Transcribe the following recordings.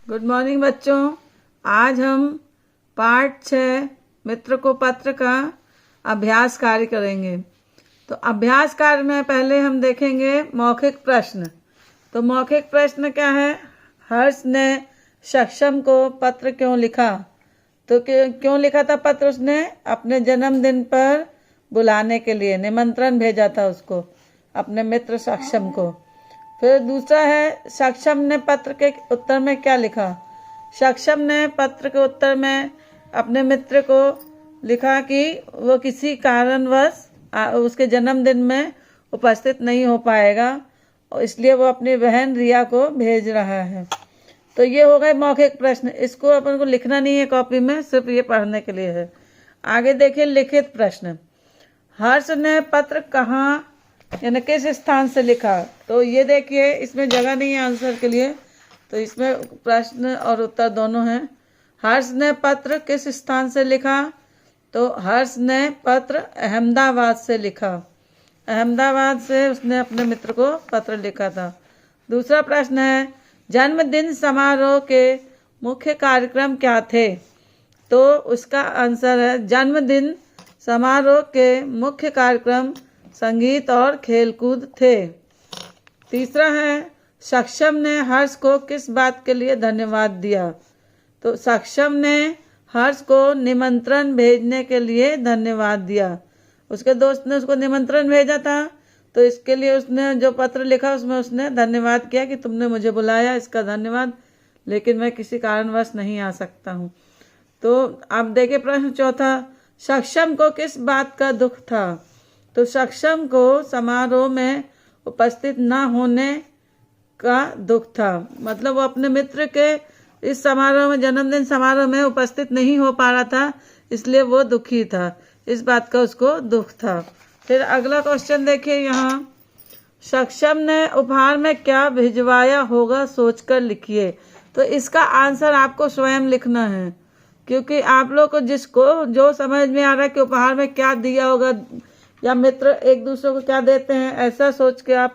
Good morning बच्चों। आज हम पार्ट 6 मित्र को पत्र का अभ्यास कार्य करेंगे। तो अभ्यास कार्य में पहले हम देखेंगे मौखिक प्रश्न। तो मौखिक प्रश्न क्या है? हर्ष ने सक्षम को पत्र क्यों लिखा? तो क्यों लिखा था पत्र? उसने अपने जन्मदिन पर बुलाने के लिए निमंत्रण भेजा था उसको, अपने मित्र सक्षम को। फिर दूसरा है सक्षम ने पत्र के उत्तर में क्या लिखा? सक्षम ने पत्र के उत्तर में अपने मित्र को लिखा कि वो किसी कारणवश उसके जन्मदिन में उपस्थित नहीं हो पाएगा और इसलिए वो अपनी बहन रिया को भेज रहा है। तो ये हो गए मौखिक प्रश्न। इसको अपन को लिखना नहीं है कॉपी में, सिर्फ ये पढ़ने के लिए है। आगे देखिए लिखित प्रश्न। हर्ष ने पत्र कहाँ यानी किस स्थान से लिखा? तो ये देखिए इसमें जगह नहीं है आंसर के लिए, तो इसमें प्रश्न और उत्तर दोनों हैं। हर्ष ने पत्र किस स्थान से लिखा? तो हर्ष ने पत्र अहमदाबाद से लिखा। अहमदाबाद से उसने अपने मित्र को पत्र लिखा था। दूसरा प्रश्न है जन्मदिन समारोह के मुख्य कार्यक्रम क्या थे? तो उसका आंसर है जन्मदिन समारोह के मुख्य कार्यक्रम संगीत और खेलकूद थे। तीसरा है सक्षम ने हर्ष को किस बात के लिए धन्यवाद दिया? तो सक्षम ने हर्ष को निमंत्रण भेजने के लिए धन्यवाद दिया। उसके दोस्त ने उसको निमंत्रण भेजा था, तो इसके लिए उसने जो पत्र लिखा उसमें उसने धन्यवाद किया कि तुमने मुझे बुलाया, इसका धन्यवाद, लेकिन मैं किसी कारणवश नहीं आ सकता हूँ। तो अब देखिए प्रश्न चौथा, सक्षम को किस बात का दुख था? तो सक्षम को समारोह में उपस्थित न होने का दुख था। मतलब वो अपने मित्र के इस समारोह में, जन्मदिन समारोह में उपस्थित नहीं हो पा रहा था, इसलिए वो दुखी था। इस बात का उसको दुख था। फिर अगला क्वेश्चन देखिए यहाँ, सक्षम ने उपहार में क्या भिजवाया होगा सोचकर लिखिए। तो इसका आंसर आपको स्वयं लिखना है, क्योंकि आप लोग को जिसको जो समझ में आ रहा है कि उपहार में क्या दिया होगा या मित्र एक दूसरे को क्या देते हैं, ऐसा सोच के आप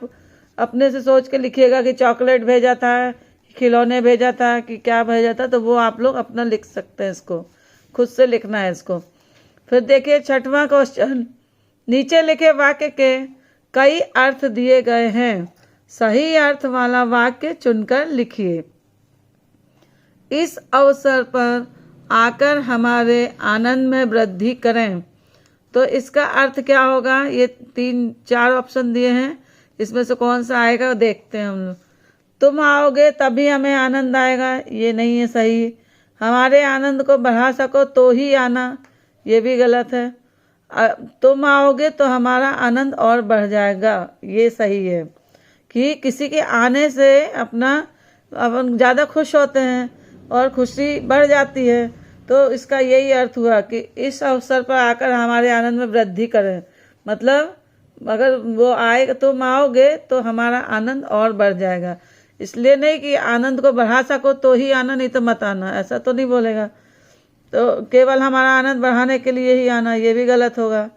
अपने से सोच के लिखिएगा कि चॉकलेट भेजा था, खिलौने भेजा था, कि क्या भेजा था। तो वो आप लोग अपना लिख सकते हैं, इसको खुद से लिखना है इसको। फिर देखिए छठवां क्वेश्चन, नीचे लिखे वाक्य के कई अर्थ दिए गए हैं, सही अर्थ वाला वाक्य चुनकर लिखिए। इस अवसर पर आकर हमारे आनंद में वृद्धि करें। तो इसका अर्थ क्या होगा? ये 3-4 ऑप्शन दिए हैं, इसमें से कौन सा आएगा देखते हैं हम लोग। तुम आओगे तभी हमें आनंद आएगा, ये नहीं है सही। हमारे आनंद को बढ़ा सको तो ही आना, ये भी गलत है। तुम आओगे तो हमारा आनंद और बढ़ जाएगा, ये सही है। कि किसी के आने से अपन ज़्यादा खुश होते हैं और खुशी बढ़ जाती है। तो इसका यही अर्थ हुआ कि इस अवसर पर आकर हमारे आनंद में वृद्धि करें। मतलब अगर वो आएगा, तुम आओगे तो हमारा आनंद और बढ़ जाएगा। इसलिए नहीं कि आनंद को बढ़ा सको तो ही आना, नहीं तो मत आना, ऐसा तो नहीं बोलेगा। तो केवल हमारा आनंद बढ़ाने के लिए ही आना, ये भी गलत होगा।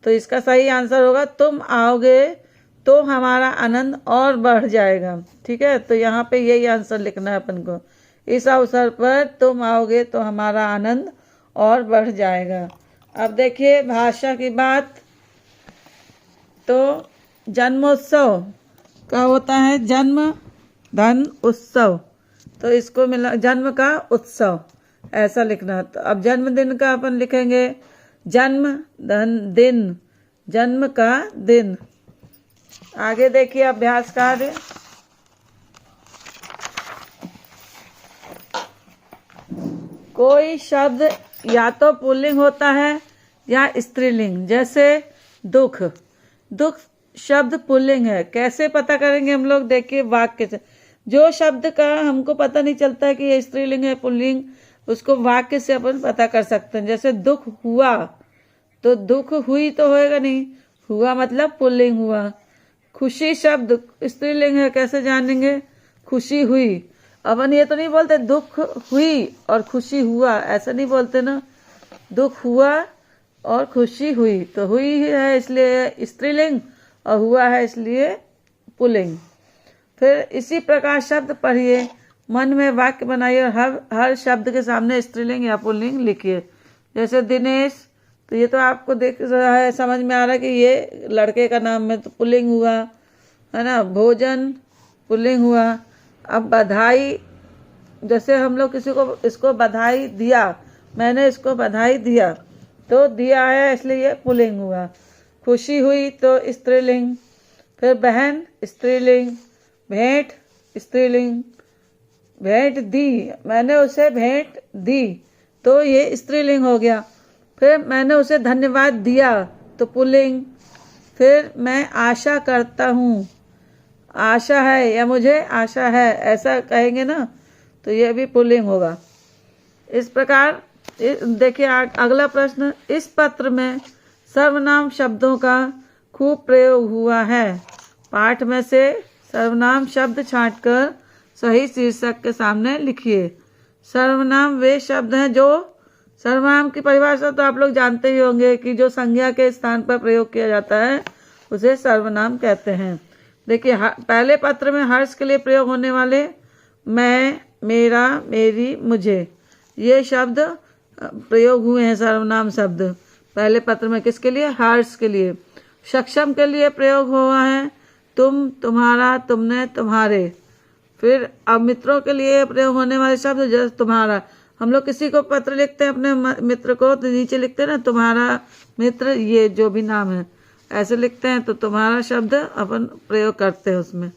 तो इसका सही आंसर होगा तुम आओगे तो हमारा आनंद और बढ़ जाएगा। ठीक है, तो यहाँ पे यही आंसर लिखना है अपन को। इस अवसर पर तुम आओगे तो हमारा आनंद और बढ़ जाएगा। अब देखिए भाषा की बात। तो जन्मोत्सव का होता है जन्म धन उत्सव, तो इसको मिला जन्म का उत्सव, ऐसा लिखना। तो अब जन्मदिन का अपन लिखेंगे जन्म धन दिन, जन्म का दिन। आगे देखिए अभ्यास कार्य। कोई शब्द या तो पुल्लिंग होता है या स्त्रीलिंग, जैसे दुख। दुख शब्द पुल्लिंग है, कैसे पता करेंगे हम लोग? देखिए वाक्य से, जो शब्द का हमको पता नहीं चलता है कि ये स्त्रीलिंग है पुल्लिंग, उसको वाक्य से अपन पता कर सकते हैं। जैसे दुख हुआ, तो दुख हुई तो होएगा नहीं, हुआ मतलब पुल्लिंग हुआ। खुशी शब्द स्त्रीलिंग है, कैसे जानेंगे? खुशी हुई। अपन ये तो नहीं बोलते दुख हुई और खुशी हुआ, ऐसा नहीं बोलते ना। दुख हुआ और खुशी हुई, तो हुई है इसलिए स्त्रीलिंग और हुआ है इसलिए पुल्लिंग। फिर इसी प्रकार शब्द पढ़िए मन में वाक्य बनाइए और हर शब्द के सामने स्त्रीलिंग या पुल्लिंग लिखिए। जैसे दिनेश, तो ये तो आपको देख रहा है, समझ में आ रहा है कि ये लड़के का नाम है तो पुल्लिंग हुआ, है ना। भोजन पुल्लिंग हुआ। अब बधाई, जैसे हम लोग किसी को इसको बधाई दिया, मैंने इसको बधाई दिया, तो दिया है इसलिए ये पुल्लिंग हुआ। खुशी हुई तो स्त्रीलिंग। फिर बहन स्त्रीलिंग। भेंट स्त्रीलिंग। भेंट दी, मैंने उसे भेंट दी, तो ये स्त्रीलिंग हो गया। फिर मैंने उसे धन्यवाद दिया तो पुल्लिंग। फिर मैं आशा करता हूँ, आशा है या मुझे आशा है ऐसा कहेंगे ना, तो ये भी पुल्लिंग होगा। इस प्रकार देखिए अगला प्रश्न, इस पत्र में सर्वनाम शब्दों का खूब प्रयोग हुआ है। पाठ में से सर्वनाम शब्द छांटकर सही शीर्षक के सामने लिखिए। सर्वनाम वे शब्द हैं जो, सर्वनाम की परिभाषा तो आप लोग जानते ही होंगे कि जो संज्ञा के स्थान पर प्रयोग किया जाता है उसे सर्वनाम कहते हैं। देखिए पहले पत्र में हर्ष के लिए प्रयोग होने वाले मैं, मेरा, मेरी, मुझे, ये शब्द प्रयोग हुए हैं सर्वनाम शब्द पहले पत्र में। किसके लिए? हर्ष के लिए। सक्षम के लिए प्रयोग हुआ है तुम, तुम्हारा, तुमने, तुम्हारे। फिर अब मित्रों के लिए प्रयोग होने वाले शब्द जैसे तुम्हारा, हम लोग किसी को पत्र लिखते हैं अपने मित्र को तो नीचे लिखते हैं ना तुम्हारा मित्र, ये जो भी नाम है ऐसे लिखते हैं, तो तुम्हारा शब्द अपन प्रयोग करते हैं उसमें।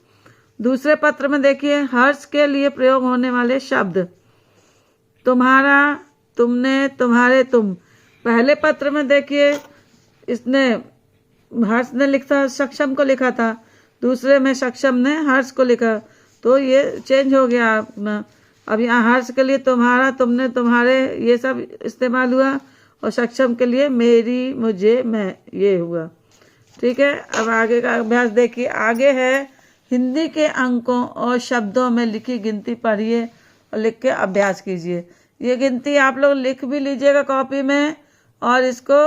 दूसरे पत्र में देखिए हर्ष के लिए प्रयोग होने वाले शब्द तुम्हारा, तुमने, तुम्हारे, तुम। पहले पत्र में देखिए इसने हर्ष ने लिखा, सक्षम को लिखा था, दूसरे में सक्षम ने हर्ष को लिखा, तो ये चेंज हो गया अपना। अब यहाँ हर्ष के लिए तुम्हारा, तुमने, तुम्हारे ये सब इस्तेमाल हुआ, और सक्षम के लिए मेरी, मुझे, मैं, ये हुआ। ठीक है, अब आगे का अभ्यास देखिए। आगे है हिंदी के अंकों और शब्दों में लिखी गिनती पढ़िए और लिख के अभ्यास कीजिए। ये गिनती आप लोग लिख भी लीजिएगा कॉपी में और इसको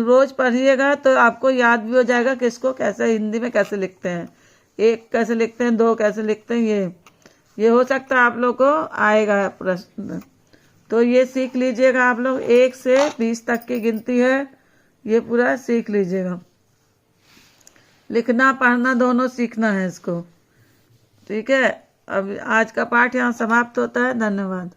रोज पढ़िएगा तो आपको याद भी हो जाएगा कि इसको कैसे हिंदी में कैसे लिखते हैं, एक कैसे लिखते हैं, दो कैसे लिखते हैं। ये हो सकता है आप लोग को आएगा प्रश्न, तो ये सीख लीजिएगा आप लोग। 1 से 20 तक की गिनती है, ये पूरा सीख लीजिएगा। लिखना पढ़ना दोनों सीखना है इसको। ठीक है, अब आज का पाठ यहाँ समाप्त होता है। धन्यवाद।